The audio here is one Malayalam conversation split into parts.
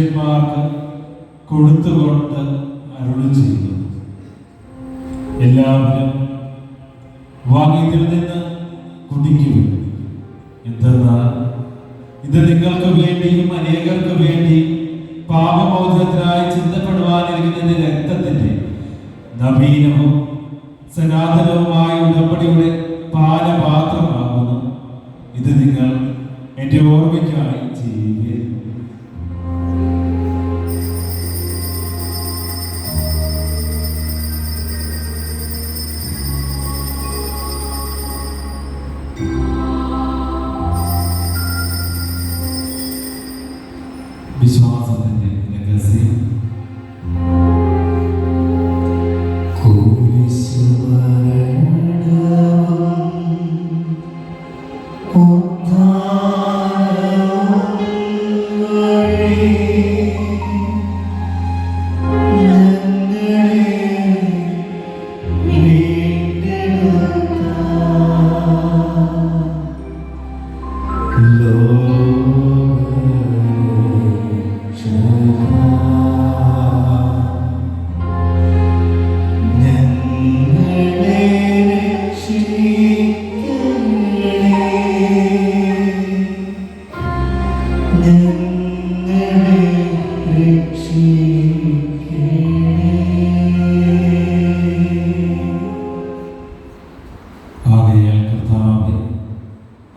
ശിഷ്യന്മാർക്ക് കൊടുത്തുകൊണ്ട് അരുളി ചെയ്തു, എല്ലാവരും വാങ്ങിയതിൽ നിന്ന് കുടിക്കും. എന്തെന്നാൽ ഇത് നിങ്ങൾക്ക് വേണ്ടിയും അനേകർക്ക് വേണ്ടി പാപമോചനത്തിനായി ചിന്തപ്പെടുവാനിരിക്കുന്ന രക്തത്തിന്റെ നവീനവും സനാതനവുമായ ഉടമ്പടിയുടെ പാനപാത്രമാകുന്നു. ഇത് നിങ്ങൾ എന്റെ ഓർമ്മയ്ക്കായി ചെയ്യുക. വിശ്വാസത്തിന്റെ രഹസ്യം.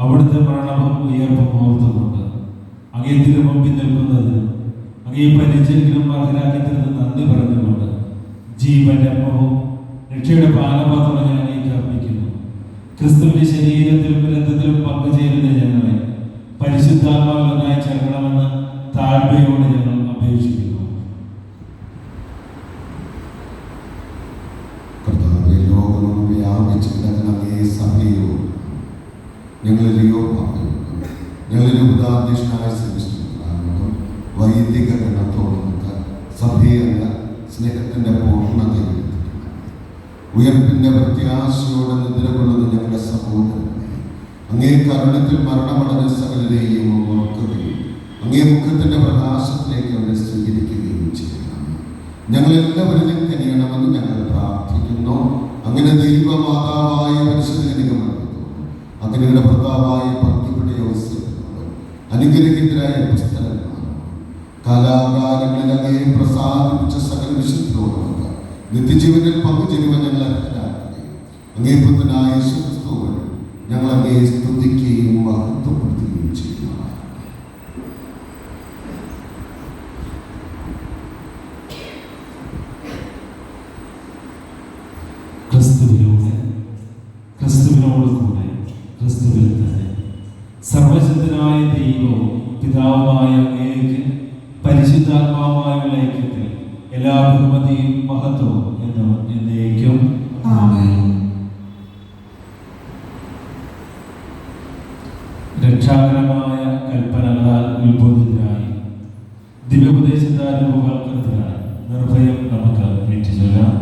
അവിടുത്തെ മരണവും ഉയർപ്പും ഓർത്തുകൊണ്ട് അങ്ങേതിന് മുമ്പിൽ നിൽക്കുന്നതിന് അങ്ങേ പരിചരിക്കലും അർഹരാക്കി തരുന്ന നന്ദി പറഞ്ഞുകൊണ്ട് ജീവന്റെ അമ്മവും രക്ഷയുടെ പാനപാത്രം ഞാൻ അങ്ങേക്ക് അർപ്പിക്കുന്നു. ക്രിസ്തുവിന്റെ ശരീരത്തിലും രക്തത്തിലും പങ്കുചേരുന്ന ഞങ്ങളെ പരിശുദ്ധാത്മാവിനായി ചേർക്കണമെന്ന് താഴ്മയോട് ഞങ്ങൾ അപേക്ഷിക്കുന്നു. ഞങ്ങളുടെ ഉപതാധ്യക്ഷനായ സെമിസ്റ്റർ വൈദിക ഗണത്തോടൊക്കെ സഭയെ എന്ന സ്നേഹത്തിന്റെ പൂർണ്ണതയിൽ ഉയർപ്പിന്റെ പ്രത്യാശയോടെ നിദ്രകൊള്ളുന്ന ഞങ്ങളുടെ സഹോദരനെ അങ്ങേ കരുണത്തിൽ മരണമടഞ്ഞ സകലരെയും ഓർക്കുകയും അങ്ങേ മുഖത്തിന്റെ പ്രകാശത്തിലേക്ക് അവരെ സ്വീകരിക്കുകയും ചെയ്യണം. ഞങ്ങളെല്ലാവരിലും കനിയണമെന്ന് ഞങ്ങൾ പ്രാർത്ഥിക്കുന്നു. അങ്ങനെ ദൈവമാതാവായ പരിശുദ്ധ അങ്ങനെയുടെ ഭർത്താവായ അനുഗ്രഹീതരായ പുസ്തകങ്ങളാണ്. കാലാകാലങ്ങളിൽ അങ്ങേ പ്രസാദിപ്പിച്ച സകല വിശുദ്ധരോട് നിത്യജീവനിൽ പങ്കുചേരുവാൻ ഞങ്ങൾ അർഹരാക്കുകയും അങ്ങേ പുത്രനായ യേശുക്രിസ്തു വഴി ഞങ്ങൾ അങ്ങേ സ്തുതിക്കുകയും മഹത്വപ്പെടുത്തുകയും ചെയ്യുന്നു. ക്രിസ്തുവിനോട് കൂടെ ക്രിസ്തുവിൽ തന്നെ സർവശക്തനായ ദൈവവും പിതാവുമായ അങ്ങേക്ക് പരിശുദ്ധാത്മാവുമായുള്ള ഐക്യത്തിൽ എല്ലാ ബഹുമതിയും മഹത്വവും എന്നും എന്നേക്കും ആമേൻ. രക്ഷാകരമായ കൽപ്പനകളാൽ ഉത്ബോധിതരായി ദിവ്യോപദേശത്താൽ രൂപവൽക്കൃതരായി നിർഭയം നമുക്ക് ഏറ്റുചൊല്ലാം.